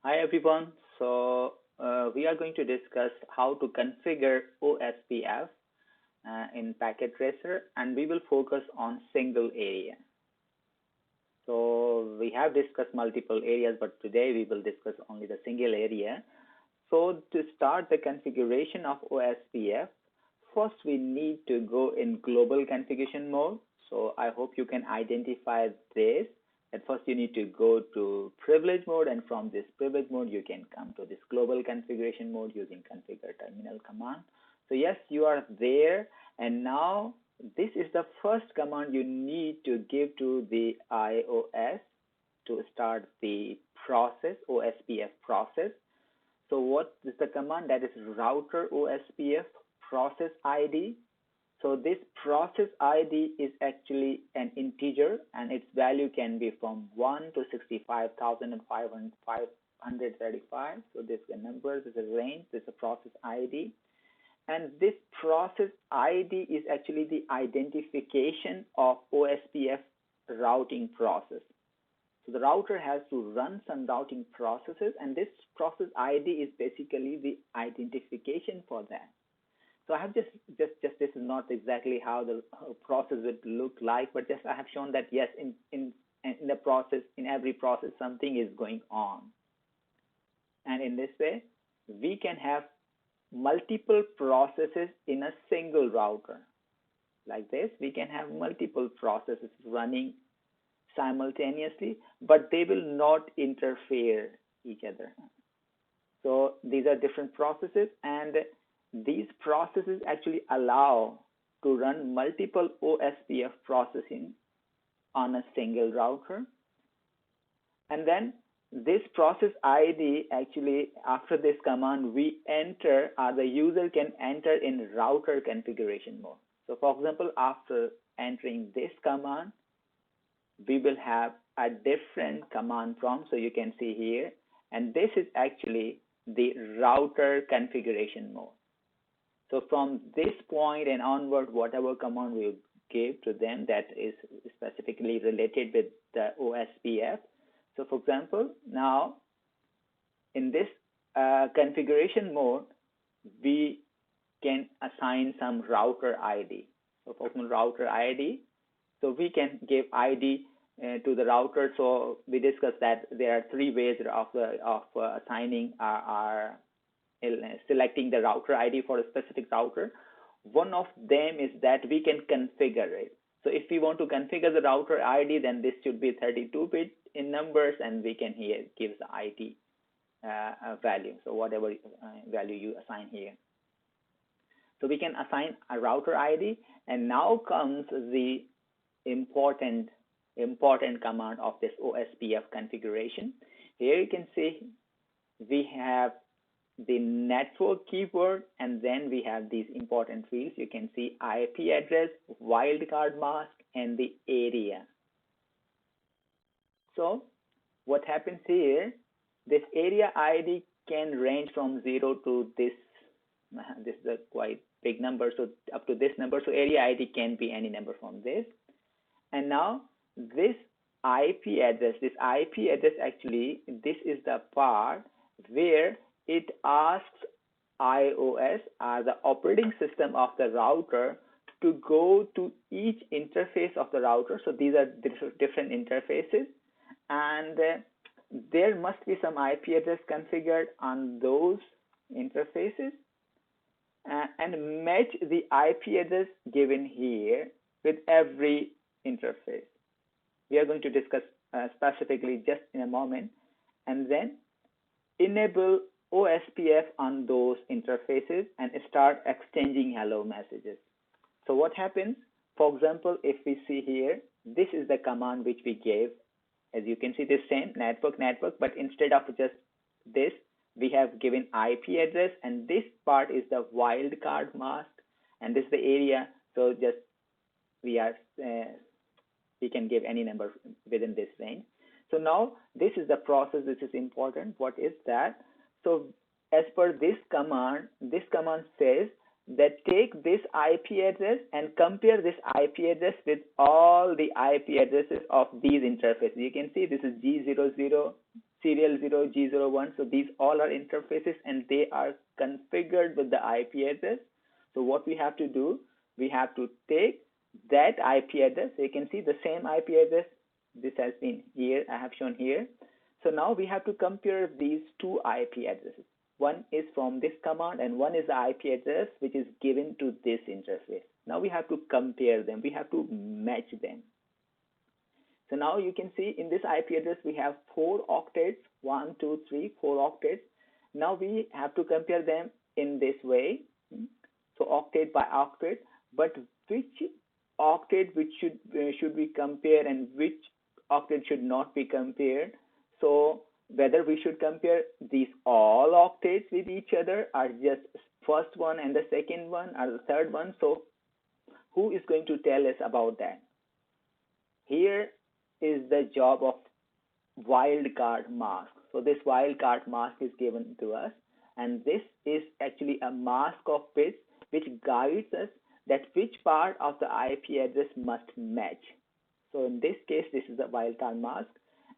Hi everyone. We are going to discuss how to configure OSPF in Packet Tracer, and we will focus on single area. So we have discussed multiple areas, but today we will discuss only the single area. So to start the configuration of OSPF, first we need to go in global configuration mode. So I hope you can identify this. At first you need to go to privilege mode, and from this privilege mode you can come to this global configuration mode using configure terminal command. So yes, you are there, and now this is the first command you need to give to the IOS to start the process, OSPF process. So what is the command? That is router OSPF process ID. So this process ID is actually an integer, and its value can be from 1 to 65,535. So this is a number, this is a range, this is a process ID. And this process ID is actually the identification of OSPF routing process. So the router has to run some routing processes, and this process ID is basically the identification for that. So I have just this is not exactly how the process would look like, but just I have shown that yes, in the process, in every process, something is going on, and in this way, we can have multiple processes in a single router. Like this, we can have multiple processes running simultaneously, but they will not interfere each other. So these are different processes, and these processes actually allow to run multiple OSPF processing on a single router. And then this process ID actually, after this command, we enter, or the user can enter in router configuration mode. So for example, after entering this command, we will have a different command prompt. So you can see here, and this is actually the router configuration mode. So from this point and onward, whatever command we give to them that is specifically related with the OSPF. So for example, now in this configuration mode, we can assign some router ID. So for example, router ID. So we can give ID to the router. So we discussed that there are three ways of assigning our selecting the router ID for a specific router. One of them is that we can configure it. So if we want to configure the router ID, then this should be 32-bit in numbers, and we can here give the ID value. So whatever value you assign here. So we can assign a router ID, and now comes the important command of this OSPF configuration. Here you can see we have the network keyword, and then we have these important fields. You can see IP address, wildcard mask, and the area. So what happens here, this area ID can range from 0 to this is a quite big number, so up to this number. So area ID can be any number from this. And now this IP address actually, this is the part where it asks iOS, the operating system of the router, to go to each interface of the router. So these are different interfaces, and there must be some IP address configured on those interfaces, and match the IP address given here with every interface. We are going to discuss specifically just in a moment, and then enable OSPF on those interfaces and start exchanging hello messages. So what happens, for example, if we see here, this is the command which we gave. As you can see, this same network, but instead of just this, we have given IP address, and this part is the wildcard mask, and this is the area. So just we can give any number within this range. So now this is the process which is important. What is that? So as per this command says that take this IP address and compare this IP address with all the IP addresses of these interfaces. You can see this is G00, serial 0, G01. So these all are interfaces and they are configured with the IP address. So what we have to do, we have to take that IP address. So you can see the same IP address. This has been here, I have shown here. So now we have to compare these two IP addresses. One is from this command and one is the IP address which is given to this interface. Now we have to compare them. We have to match them. So now you can see in this IP address we have 4 octets, 1, 2, 3, 4 octets. Now we have to compare them in this way. So octet by octet, but which octet which should we compare and which octet should not be compared? So whether we should compare these all octets with each other or just first one and the second one or the third one. So who is going to tell us about that? Here is the job of wildcard mask. So this wildcard mask is given to us, and this is actually a mask of bits which guides us that which part of the IP address must match. So in this case, this is the wildcard mask,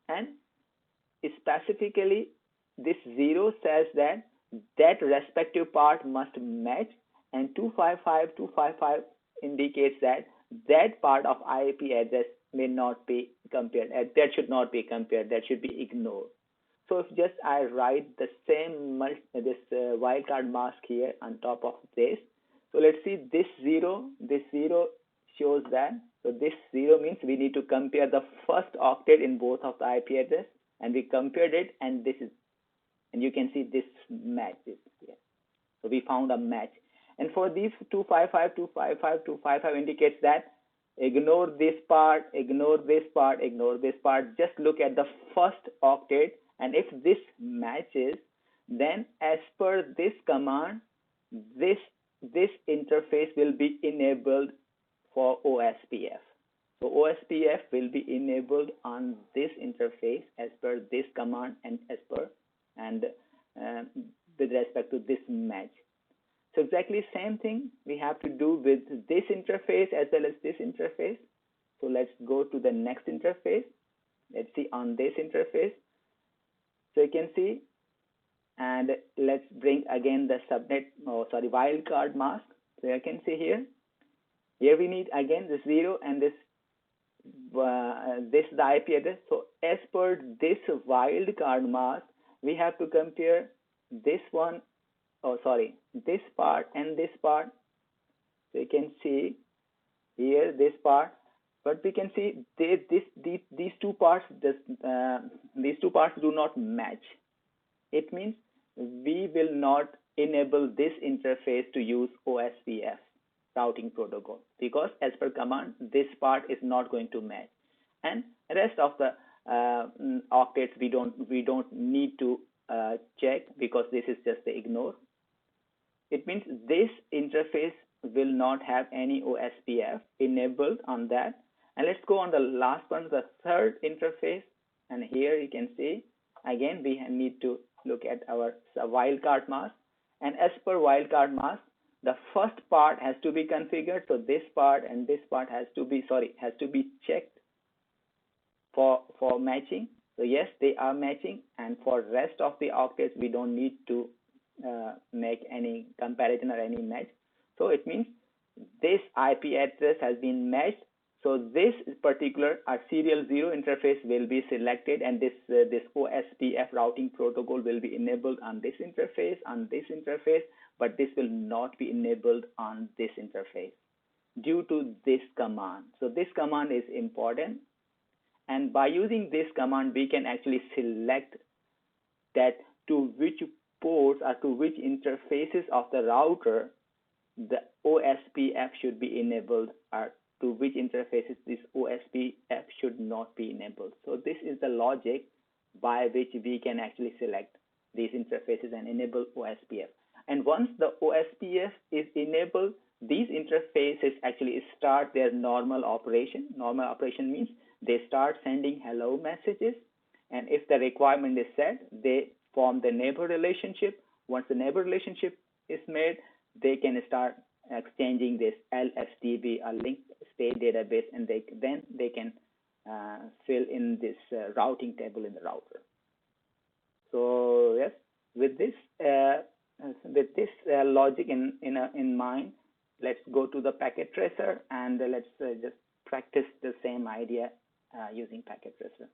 and specifically this 0 says that that respective part must match, and 255 indicates that that part of IP address may not be compared. That should not be compared. That should be ignored. So if just I write the same wildcard mask here on top of this. So let's see this 0 shows that. So this 0 means we need to compare the first octet in both of the IP address, and we compared it, and this is, and you can see this matches here. So we found a match. And for these 255 indicates that ignore this part, ignore this part, ignore this part. Just look at the first octet, and if this matches, then as per this command, this interface will be enabled for OSPF. So OSPF will be enabled on this interface as per this command and as per with respect to this match. So exactly same thing we have to do with this interface as well as this interface. So let's go to the next interface. Let's see on this interface. So you can see, and let's bring again the wildcard mask. So you can see here. Here we need again this 0 and this the IP address. So as per this wildcard mask, we have to compare this one. This part and this part. So you can see here this part, but we can see these two parts do not match. It means we will not enable this interface to use OSPF routing protocol because as per command this part is not going to match, and rest of the octets we don't need to check because this is just the ignore. It means this interface will not have any OSPF enabled on that. And let's go on the last one, the third interface. And here you can see, again, we need to look at our wildcard mask. And as per wildcard mask, the first part has to be configured. So this part and this part has to be checked for matching. So yes, they are matching. And for rest of the octets, we don't need to make any comparison or any match. So it means this IP address has been matched. So this particular serial 0 interface will be selected, and this OSPF routing protocol will be enabled on this interface, but this will not be enabled on this interface due to this command. So this command is important, and by using this command, we can actually select that to which ports or to which interfaces of the router the OSPF should be enabled, or to which interfaces this OSPF should not be enabled. So this is the logic by which we can actually select these interfaces and enable OSPF. And once the OSPF is enabled, these interfaces actually start their normal operation. Normal operation means they start sending hello messages, and if the requirement is set, they form the neighbor relationship. Once the neighbor relationship is made, they can start exchanging this LSDB, a linked state database, and then they can fill in this routing table in the router. So yes, with this logic in mind, let's go to the packet tracer and let's just practice the same idea using packet tracer.